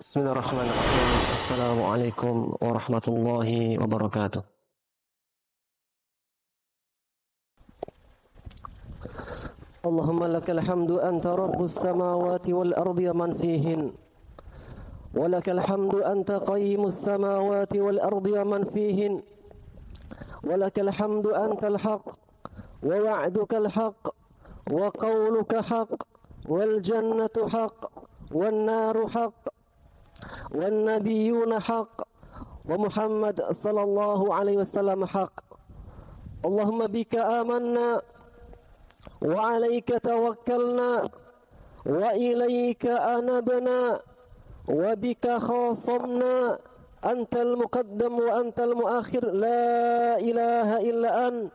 Bismillahirrahmanirrahim. Assalamualaikum warahmatullahi wabarakatuh. Allahumma lakal hamdu anta rabbus samawati wal ardi wa man fihin. Wa lakal hamdu anta qayyimus samawati wal ardi wa man fihin. Wa lakal hamdu antal haqq wa wa'dukal haqq wa qawluka haqq wal jannatu haqq wan naru haqq والنبيون حق ومحمد صلى الله عليه وسلم حق اللهم بك آمنا وعليك توكلنا وإليك أنبنا وبك خاصمنا أنت المقدم وأنت المؤخر لا إله إلا أنت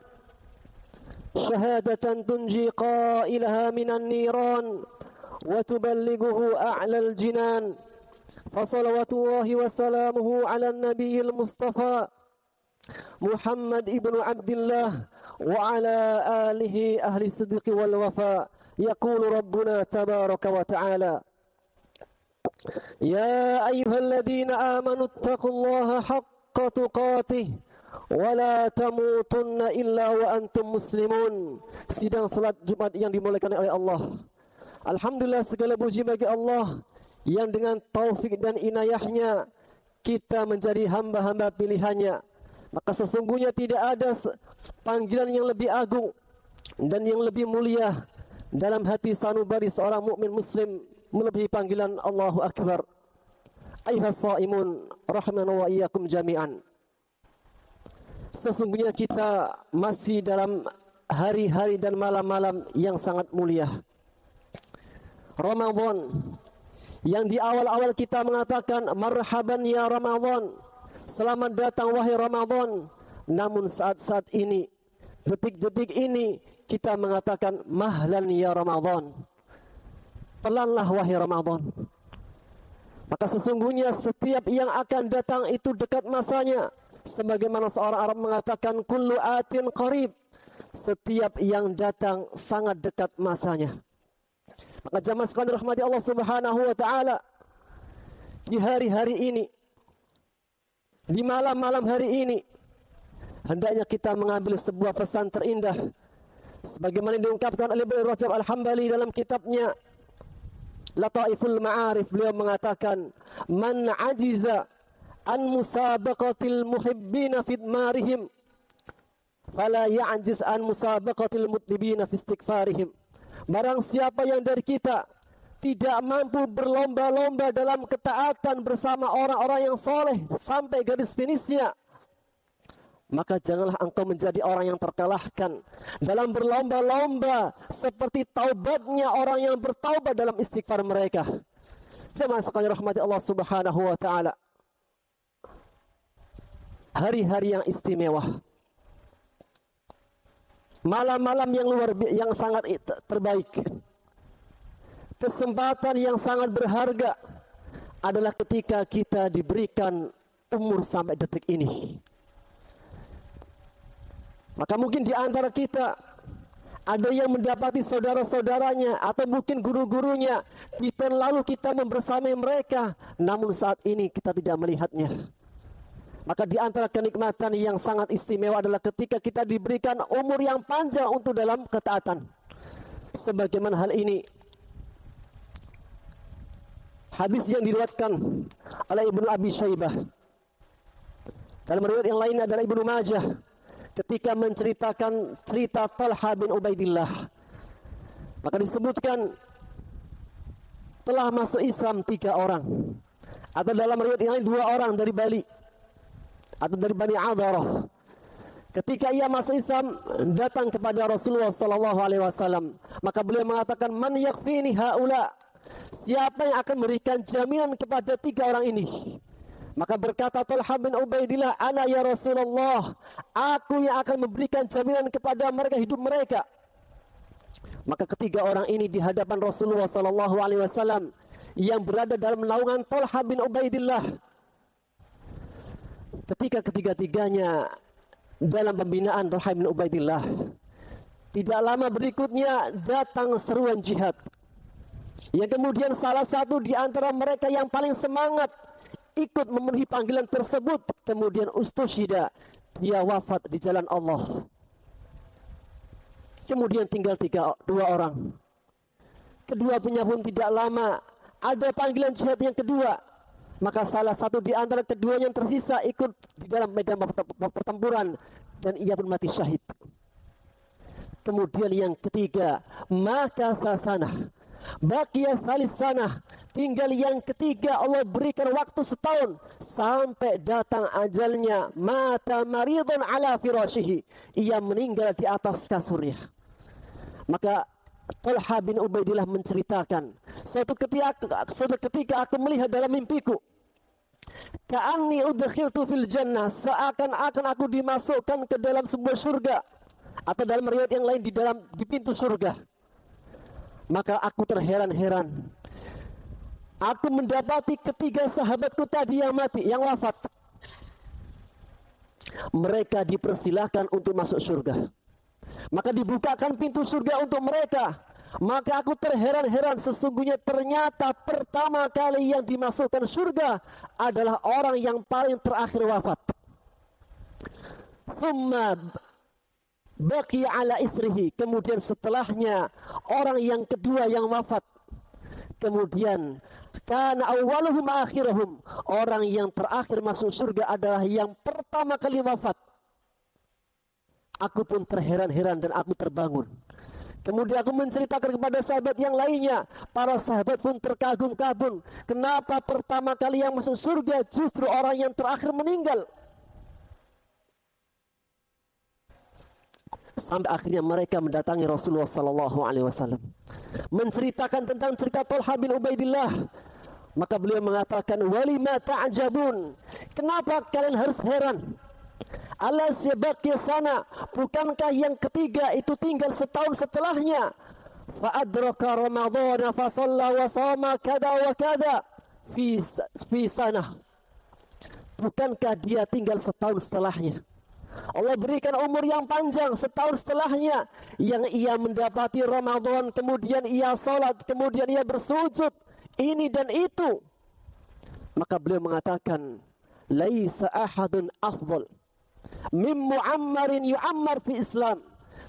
شهادة تنجي قائلها من النيران وتبلغه أعلى الجنان فصلوات الله وسلامه على النبي المصطفى محمد ابن عبد الله وعلى آله أهل الصدق والوفاء يقول ربنا تبارك وتعالى يا أيها الذين آمنوا اتقوا الله حق تقاته ولا تموتن إلا وأنتم مسلمون. Sidang salat Jumat yang dimuliakan oleh Allah. Alhamdulillah, segala puji bagi Allah yang dengan taufik dan inayahnya kita menjadi hamba-hamba pilihannya. Maka sesungguhnya tidak ada panggilan yang lebih agung dan yang lebih mulia dalam hati sanubari seorang mukmin muslim melebihi panggilan Allahu Akbar. Ayyuhas shaimun rahimana wa iyyakum jami'an. Sesungguhnya kita masih dalam hari-hari dan malam-malam yang sangat mulia Ramadan, yang di awal-awal kita mengatakan marhaban ya Ramadan, selamat datang wahai Ramadan. Namun saat-saat ini, detik-detik ini, kita mengatakan mahlan ya Ramadan, pelanlah wahai Ramadan. Maka sesungguhnya setiap yang akan datang itu dekat masanya. Sebagaimana seorang Arab mengatakan kullu atin qarib, setiap yang datang sangat dekat masanya. Maka jamaah sekalian rahmati Allah Subhanahu wa taala, di hari-hari ini, di malam-malam hari ini, hendaknya kita mengambil sebuah pesan terindah sebagaimana diungkapkan oleh Ibnu Rajab Al-Hambali dalam kitabnya Lataiful Ma'arif. Beliau mengatakan man ajiza an musabaqatil muhibbina fi idmarihim fala ya'jiz an musabaqatil mutibina fi istighfarihim. Barang siapa yang dari kita tidak mampu berlomba-lomba dalam ketaatan bersama orang-orang yang soleh sampai garis finishnya, maka janganlah engkau menjadi orang yang terkalahkan dalam berlomba-lomba seperti taubatnya orang yang bertaubat dalam istighfar mereka. Jemaah sekalian rahmati Allah Subhanahu wa taala, hari-hari yang istimewa, malam-malam yang sangat terbaik, kesempatan yang sangat berharga adalah ketika kita diberikan umur sampai detik ini. Maka mungkin di antara kita ada yang mendapati saudara-saudaranya atau mungkin guru-gurunya di tahun lalu kita membersamai mereka, namun saat ini kita tidak melihatnya. Maka di antara kenikmatan yang sangat istimewa adalah ketika kita diberikan umur yang panjang untuk dalam ketaatan. Sebagaimana hal ini hadis yang diriwayatkan oleh Ibnu Abi Syaibah. Dalam riwayat yang lain adalah Ibnu Majah ketika menceritakan cerita Talha bin Ubaidillah. Maka disebutkan telah masuk Islam 3 orang, atau dalam riwayat yang lain 2 orang dari Bali atau dari Bani Adarah. Ketika ia masuk Islam, datang kepada Rasulullah sallallahu alaihi wasallam, maka beliau mengatakan man yakfini haula, siapa yang akan memberikan jaminan kepada 3 orang ini? Maka berkata Talha bin Ubaidillah, ana ya Rasulullah, aku yang akan memberikan jaminan kepada mereka hidup mereka. Maka ketiga orang ini di hadapan Rasulullah sallallahu alaihi wasallam yang berada dalam naungan Talha bin Ubaidillah, ketika ketiga-tiganya dalam pembinaan Talha bin Ubaidillah, tidak lama berikutnya datang seruan jihad. Yang kemudian salah satu di antara mereka yang paling semangat ikut memenuhi panggilan tersebut, kemudian ustusyhida, dia wafat di jalan Allah. Kemudian tinggal dua orang. Keduanya pun tidak lama ada panggilan jihad yang kedua, maka salah satu di antara keduanya yang tersisa ikut di dalam medan pertempuran dan ia pun mati syahid. Kemudian yang ketiga, maka sasanah, baqiya thalith sanah, tinggal yang ketiga Allah berikan waktu setahun sampai datang ajalnya, mata maridun ala firashihi, ia meninggal di atas kasurnya. Maka Talha bin Ubaidillah menceritakan, suatu ketika aku melihat dalam mimpiku, ka'anni udkhiltu fil jannah, seakan-akan aku dimasukkan ke dalam sebuah surga, atau dalam riwayat yang lain di pintu surga. Maka aku terheran-heran. Aku mendapati ketiga sahabatku tadi yang mati, yang wafat. Mereka dipersilahkan untuk masuk surga. Maka dibukakan pintu surga untuk mereka. Maka aku terheran-heran, sesungguhnya ternyata pertama kali yang dimasukkan surga adalah orang yang paling terakhir wafat. Thumma baqi ala isrihi, kemudian setelahnya orang yang kedua yang wafat. Kemudian kana awwaluhum akhiruhum, orang yang terakhir masuk surga adalah yang pertama kali wafat. Aku pun terheran-heran dan aku terbangun. Kemudian aku menceritakan kepada sahabat yang lainnya. Para sahabat pun terkagum-kagum. Kenapa pertama kali yang masuk surga justru orang yang terakhir meninggal? Sampai akhirnya mereka mendatangi Rasulullah SAW, menceritakan tentang cerita Talha bin Ubaidillah. Maka beliau mengatakan, walima ta'jabun, kenapa kalian harus heran? Alas baqiya sana, bukankah yang ketiga itu tinggal setahun setelahnya? Fa adraka Ramadhan fa shalla wa shama kada wa kada fi sanah. Bukankah dia tinggal setahun setelahnya? Allah berikan umur yang panjang setahun setelahnya, yang ia mendapati Ramadan, kemudian ia salat, kemudian ia bersujud, ini dan itu. Maka beliau mengatakan, laisa ahadun afdal mim mu'ammarin yu'ammar fi Islam.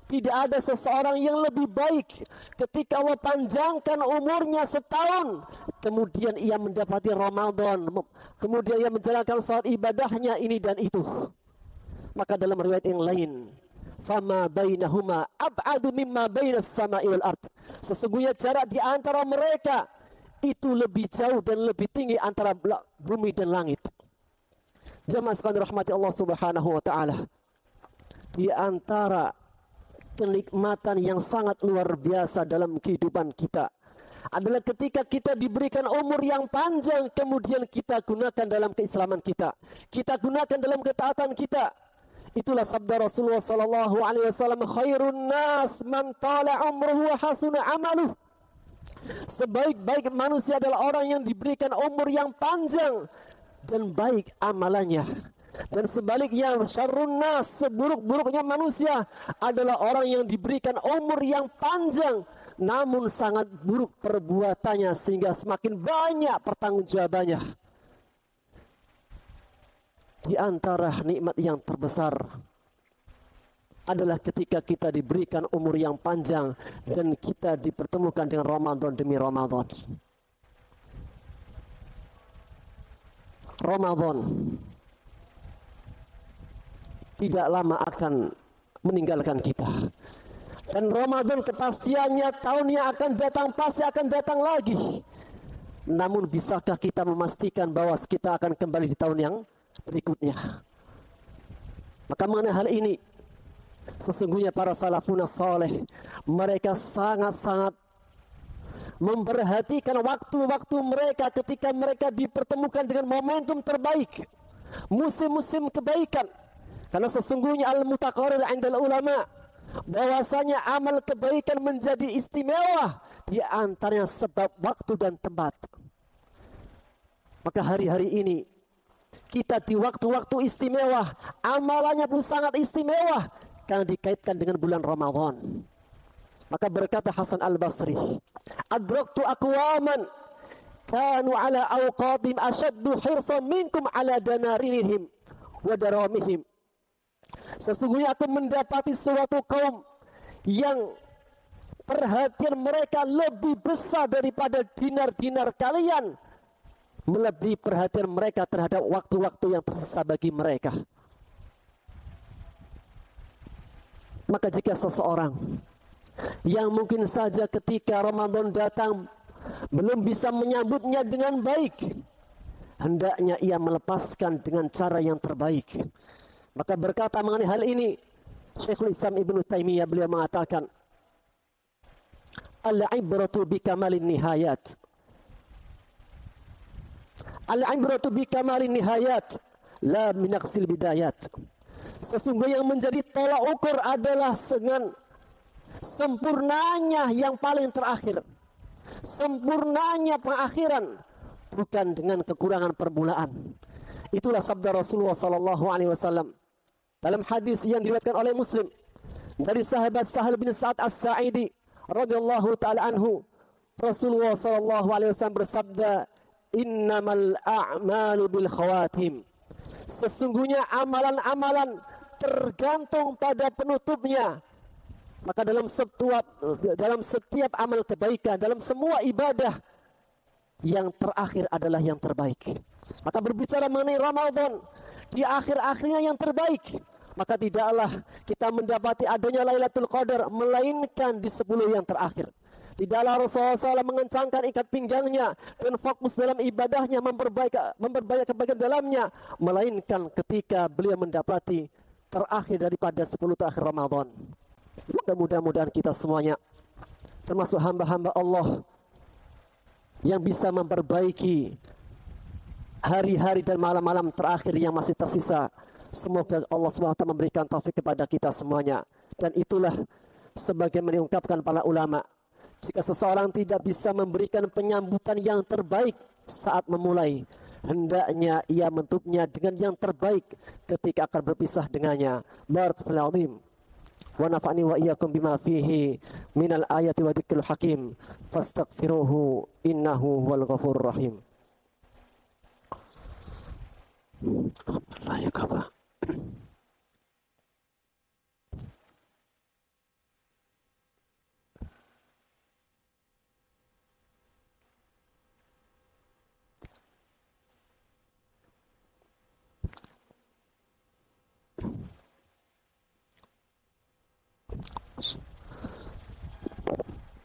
Tidak ada seseorang yang lebih baik ketika Allah panjangkan umurnya setahun, kemudian ia mendapati Ramadan, kemudian ia menjalankan salat ibadahnya ini dan itu. Maka dalam riwayat yang lain, fama bainahuma ab'adu mimma bainas sama'i wal ard, sesungguhnya jarak di antara mereka itu lebih jauh dan lebih tinggi antara bumi dan langit. Jamaah sekalian rahmati Allah Subhanahu wa taala, di antara kenikmatan yang sangat luar biasa dalam kehidupan kita adalah ketika kita diberikan umur yang panjang, kemudian kita gunakan dalam keislaman kita, kita gunakan dalam ketaatan kita. Itulah sabda Rasulullah sallallahu alaihi wasallam, khairun nas man tala umruhu wa hasuna amaluh. Sebaik-baik manusia adalah orang yang diberikan umur yang panjang dan baik amalannya. Dan sebaliknya, syarrun nas, seburuk-buruknya manusia adalah orang yang diberikan umur yang panjang namun sangat buruk perbuatannya, sehingga semakin banyak pertanggungjawabannya. Di antara nikmat yang terbesar adalah ketika kita diberikan umur yang panjang dan kita dipertemukan dengan Ramadan demi Ramadan. Ramadan tidak lama akan meninggalkan kita, dan Ramadan kepastiannya tahun yang akan datang pasti akan datang lagi. Namun bisakah kita memastikan bahwa kita akan kembali di tahun yang berikutnya? Maka mengenai hal ini, sesungguhnya para salafun saleh mereka sangat-sangat memperhatikan waktu-waktu mereka ketika mereka dipertemukan dengan momentum terbaik, musim-musim kebaikan. Karena sesungguhnya al-mutaqarrir 'indal ulama, bahwasanya amal kebaikan menjadi istimewa di antaranya sebab waktu dan tempat. Maka hari-hari ini kita di waktu-waktu istimewa, amalannya pun sangat istimewa karena dikaitkan dengan bulan Ramadan. Maka berkata Hasan Al-Basri, adraktu aqwaman kanu ala awqatim ashaddu hirsan minkum ala danarinihim wa daramihim. Sesungguhnya aku mendapati suatu kaum yang perhatian mereka lebih besar daripada dinar-dinar kalian, melebihi perhatian mereka terhadap waktu-waktu yang tersisa bagi mereka. Maka jika seseorang yang mungkin saja ketika Ramadan datang belum bisa menyambutnya dengan baik, hendaknya ia melepaskan dengan cara yang terbaik. Maka berkata mengenai hal ini Syekhul Islam Ibnu Taimiyah, beliau mengatakan, al-ibratu bi kamalin nihayat. Al-ibratu bi kamalin nihayat la min naqsil bidayat. Sesungguhnya yang menjadi tolak ukur adalah dengan sempurnanya yang paling terakhir, sempurnanya pengakhiran, bukan dengan kekurangan permulaan. Itulah sabda Rasulullah SAW dalam hadis yang diriwayatkan oleh Muslim dari sahabat Sahal bin Sa'ad As-Sa'idi radhiyallahu taala anhu. Rasulullah SAW bersabda, innamal a'malu bil khawatim. Sesungguhnya amalan-amalan tergantung pada penutupnya. Maka dalam setiap amal kebaikan, dalam semua ibadah, yang terakhir adalah yang terbaik. Maka berbicara mengenai Ramadan, di akhir-akhirnya yang terbaik, maka tidaklah kita mendapati adanya Lailatul Qadar melainkan di 10 yang terakhir. Tidaklah Rasulullah SAW mengencangkan ikat pinggangnya dan fokus dalam ibadahnya, memperbanyak kebaikan dalamnya, melainkan ketika beliau mendapati terakhir daripada 10 terakhir Ramadan. Maka mudah-mudahan kita semuanya termasuk hamba-hamba Allah yang bisa memperbaiki hari-hari dan malam-malam terakhir yang masih tersisa. Semoga Allah SWT memberikan taufik kepada kita semuanya. Dan itulah sebagaimana diungkapkan para ulama, jika seseorang tidak bisa memberikan penyambutan yang terbaik saat memulai, hendaknya ia menutupnya dengan yang terbaik ketika akan berpisah dengannya. Barakallahu azim. Wa nafa'ni wa iyyakum bima fihi minal ayati wa dzikril hakim fastaghfiruhu innahu huwal ghafurur rahim. Alhamdulillah ya kafa.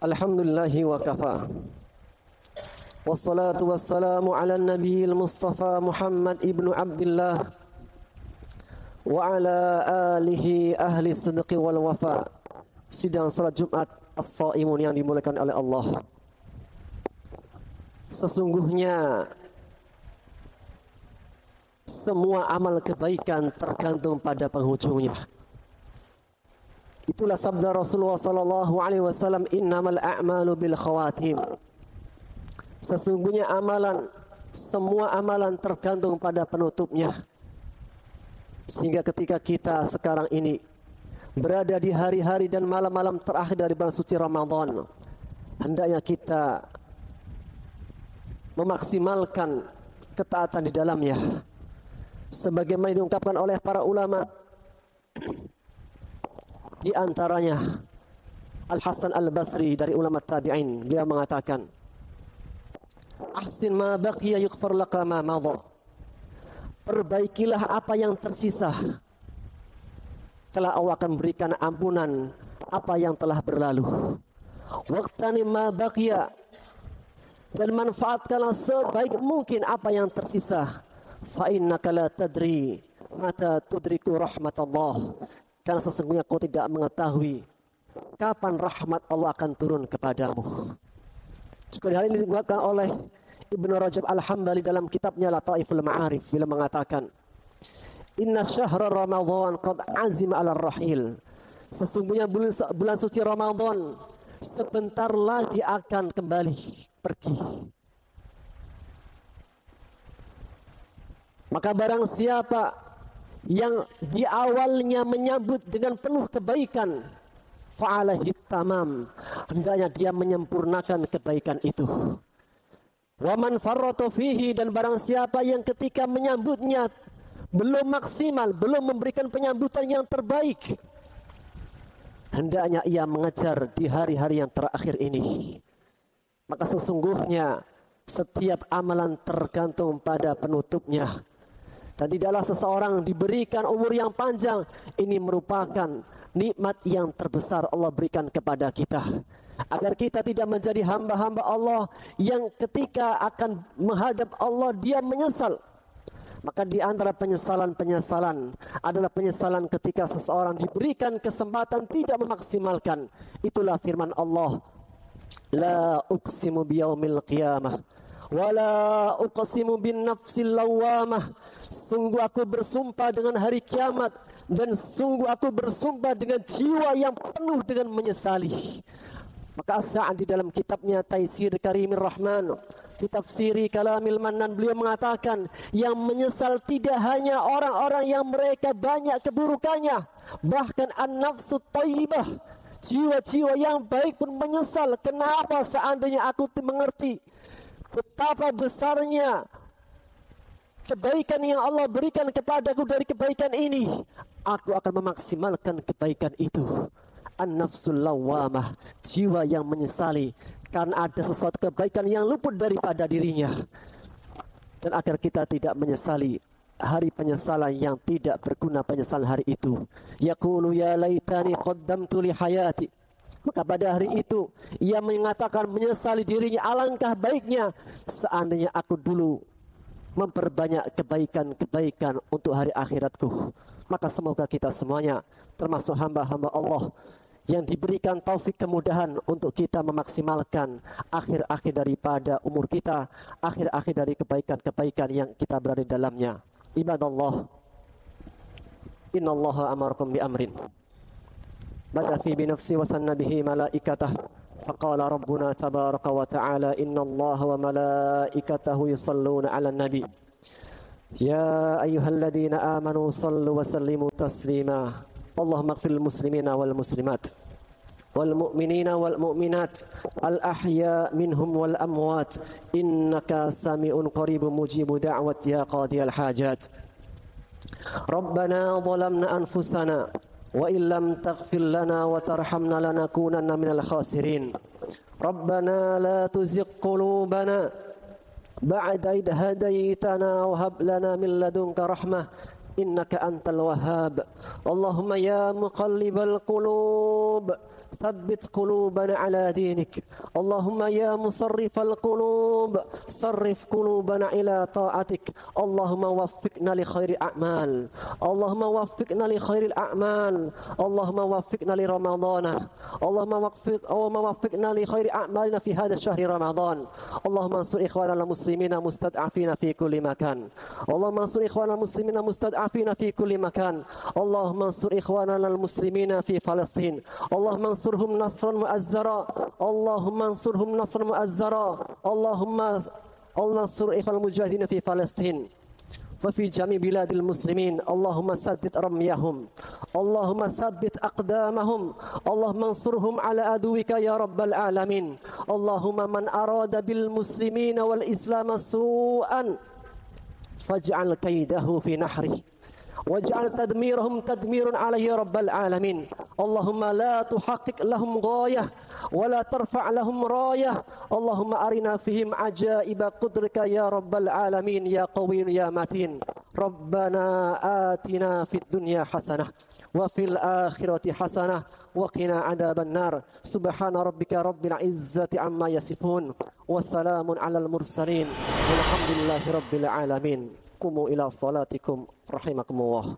Alhamdulillahi wa kafa. Wassalatu wassalamu ala nabiyil mustafa Muhammad ibnu Abdullah wa ala alihi ahli sidqi wal wafa. Sidang salat Jumat as-saimun yang dimuliakan oleh Allah. Sesungguhnya semua amal kebaikan tergantung pada penghujungnya. Itulah sabda Rasulullah sallallahu alaihi wasallam, innamal a'malu bil khawatim. Sesungguhnya semua amalan tergantung pada penutupnya. Sehingga ketika kita sekarang ini berada di hari-hari dan malam-malam terakhir dari bulan suci Ramadan, hendaknya kita memaksimalkan ketaatan di dalamnya. Sebagaimana diungkapkan oleh para ulama, di antaranya Al-Hasan Al-Basri dari ulama tabi'in, beliau mengatakan, ahsin ma baqiya yughfar laka ma madha. Perbaikilah apa yang tersisa, kelak Allah akan berikan ampunan apa yang telah berlalu. Waqtani ma baqiya, dan manfaatkanlah sebaik mungkin apa yang tersisa. Fa innaka la tadri mata tudriku rahmatullah. Karena sesungguhnya kau tidak mengetahui kapan rahmat Allah akan turun kepadamu. Juga hal ini dikuatkan oleh Ibnu Rajab Al-Hambali dalam kitabnya Lataiful Ma'arif, bila mengatakan, inna syahra Ramadan qad azima ala rahil. Sesungguhnya bulan suci Ramadan sebentar lagi akan kembali pergi. Maka barang siapa yang di awalnya menyambut dengan penuh kebaikan, fa'alaihi tamam, hendaknya dia menyempurnakan kebaikan itu. Wa man farrata fihi, dan barang siapa yang ketika menyambutnya belum maksimal, belum memberikan penyambutan yang terbaik, hendaknya ia mengejar di hari-hari yang terakhir ini. Maka sesungguhnya setiap amalan tergantung pada penutupnya. Dan tidaklah seseorang diberikan umur yang panjang. Ini merupakan nikmat yang terbesar Allah berikan kepada kita, agar kita tidak menjadi hamba-hamba Allah yang ketika akan menghadap Allah dia menyesal. Maka di antara penyesalan-penyesalan adalah penyesalan ketika seseorang diberikan kesempatan tidak memaksimalkan. Itulah firman Allah, la uqsimu biyaumil qiyamah wala uqsimu bin nafsil lawamah. Sungguh aku bersumpah dengan hari kiamat, dan sungguh aku bersumpah dengan jiwa yang penuh dengan menyesali. Maka As-Sa'di dalam kitabnya Taisir Karimir Rahman fi tafsiri Kalamil Mannan, beliau mengatakan yang menyesal tidak hanya orang-orang yang mereka banyak keburukannya, bahkan an-nafsu thayyibah, jiwa-jiwa yang baik pun menyesal. Kenapa? Seandainya aku mengerti betapa besarnya kebaikan yang Allah berikan kepadaku dari kebaikan ini, aku akan memaksimalkan kebaikan itu. An-nafsul lawamah, jiwa yang menyesali karena ada sesuatu kebaikan yang luput daripada dirinya. Dan agar kita tidak menyesali hari penyesalan yang tidak berguna, penyesalan hari itu. Yaqulu ya laitani qaddamtu li hayati. Maka pada hari itu ia mengatakan, menyesali dirinya, alangkah baiknya seandainya aku dulu memperbanyak kebaikan-kebaikan untuk hari akhiratku. Maka semoga kita semuanya termasuk hamba-hamba Allah yang diberikan taufik kemudahan untuk kita memaksimalkan akhir-akhir daripada umur kita, akhir-akhir dari kebaikan-kebaikan yang kita berada di dalamnya. Ibadallah, innallaha amarakum bi amrin bada fi bi nafsi wa sanna bihi malaikatah faqala rabbuna tabaraka wa ta'ala innallaha wa malaikatahu yusalluna 'alan nabi ya ayyuhalladzina amanu sallu wa sallimu taslima. Allahumma ighfir lil muslimina wal muslimat wal mu'minina wal mu'minat al ahya minhum wal amwat innaka sami'un qaribun mujibu da'wat ya qadiyal hajat. Rabbana zalamna anfusana wa illam taghfir lana wa tarhamna lanakunanna minal khasirin. Rabbana la tuzigh qulubana ba'da idh hadaytana wa hab lana min ladunka rahmah innaka antal wahhab. Allahumma ya muqallibal qulub thabbit qulubana ala dinik. Allahumma ya musarrifal qulub sarrif qulubana ila ta'atik. Allahumma waffiqna li khairil a'mal. Allahumma waffiqna li khairil a'mal. Allahumma waffiqna li ramadhana. Allahumma waffiqna li khairi a'malina fi hadha syahri ramadhan. Allahumma ansur ikhwana al-muslimina mustad'afina fi kulli makan. Allahumma ansur ikhwana al-muslimina mustad'afina fi kulli makan. Allahumma ansur ikhwana al-muslimina fi Palestin. Allahumma ansurhum nasran mu'azzara. Allahumma ansurhum nasran mu'azzara. Allahumma ansur ikhwan al-mujahidin fi Palestin wa fi jami' biladil muslimin. Allahumma saddid ramyahum. Allahumma thabbit aqdamahum. Allahumma ansurhum ala aduwika ya rabbal alamin. Allahumma man arada bil muslimina wal islam su'an faj'al kaidahu fi nahri waj'al tadmirahum tadmirun alaihi ya rabbal alamin. Allahumma la tuhaqqiq lahum ghayah wa la tarfa' lahum rayah. Allahumma arina fihim ajaiba qudraka ya rabbal alamin ya qawiyyun ya matin. Rabbana atina fid dunya hasanah wa fil akhirati hasanah wa qina adzaban nar. Subhana rabbika rabbil izzati amma yasifun wa salamun alal mursalin walhamdulillahi rabbil alamin. Qumu ila salatikum rahimakumullah.